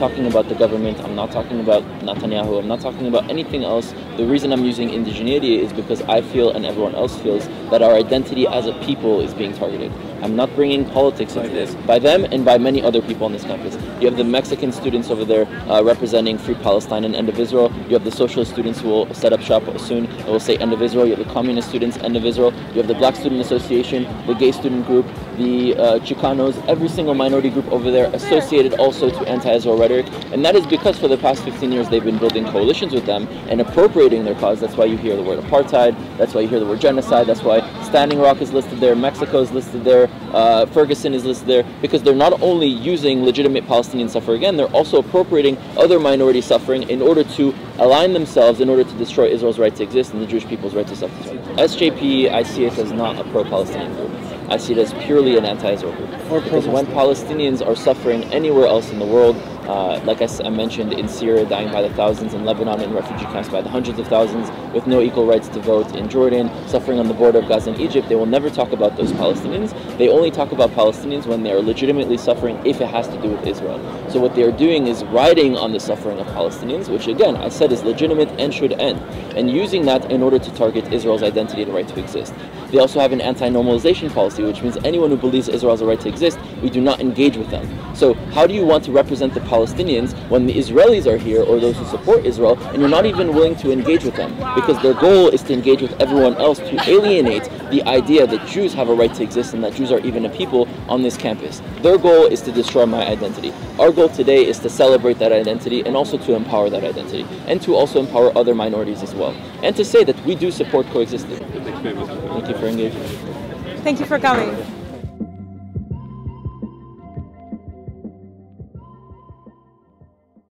talking about the government, I'm not talking about Netanyahu, I'm not talking about anything else. The reason I'm using indigeneity is because I feel, and everyone else feels, that our identity as a people is being targeted. I'm not bringing politics into this. By them and by many other people on this campus. You have the Mexican students over there representing Free Palestine and End of Israel. You have the socialist students who will set up shop soon and will say End of Israel. You have the communist students, End of Israel. You have the Black Student Association, the Gay Student Group, the Chicanos, every single minority group over there associated also to anti-Israel rhetoric. And that is because for the past 15 years they've been building coalitions with them and appropriating their cause. That's why you hear the word apartheid. That's why you hear the word genocide. That's why Standing Rock is listed there, Mexico is listed there, Ferguson is listed there, because they're not only using legitimate Palestinian suffering again, they're also appropriating other minority suffering in order to align themselves, in order to destroy Israel's right to exist and the Jewish people's right to self-determination. SJP, I see it as not a pro-Palestinian group. I see it as purely an anti-Israel group. Because when Palestinians are suffering anywhere else in the world, like I mentioned, in Syria dying by the thousands, in Lebanon in refugee camps by the hundreds of thousands, with no equal rights to vote, in Jordan, suffering on the border of Gaza and Egypt, they will never talk about those Palestinians. They only talk about Palestinians when they are legitimately suffering if it has to do with Israel. So what they are doing is riding on the suffering of Palestinians, which again, I said is legitimate and should end, and using that in order to target Israel's identity and right to exist. They also have an anti-normalization policy, which means anyone who believes Israel has a right to exist, we do not engage with them. So how do you want to represent the Palestinians when the Israelis are here, or those who support Israel, and you're not even willing to engage with them? Because their goal is to engage with everyone else to alienate the idea that Jews have a right to exist and that Jews are even a people on this campus. Their goal is to destroy my identity. Our goal today is to celebrate that identity and also to empower that identity, and to also empower other minorities as well, and to say that we do support coexistence. Thank you for engaging. Thank you for coming.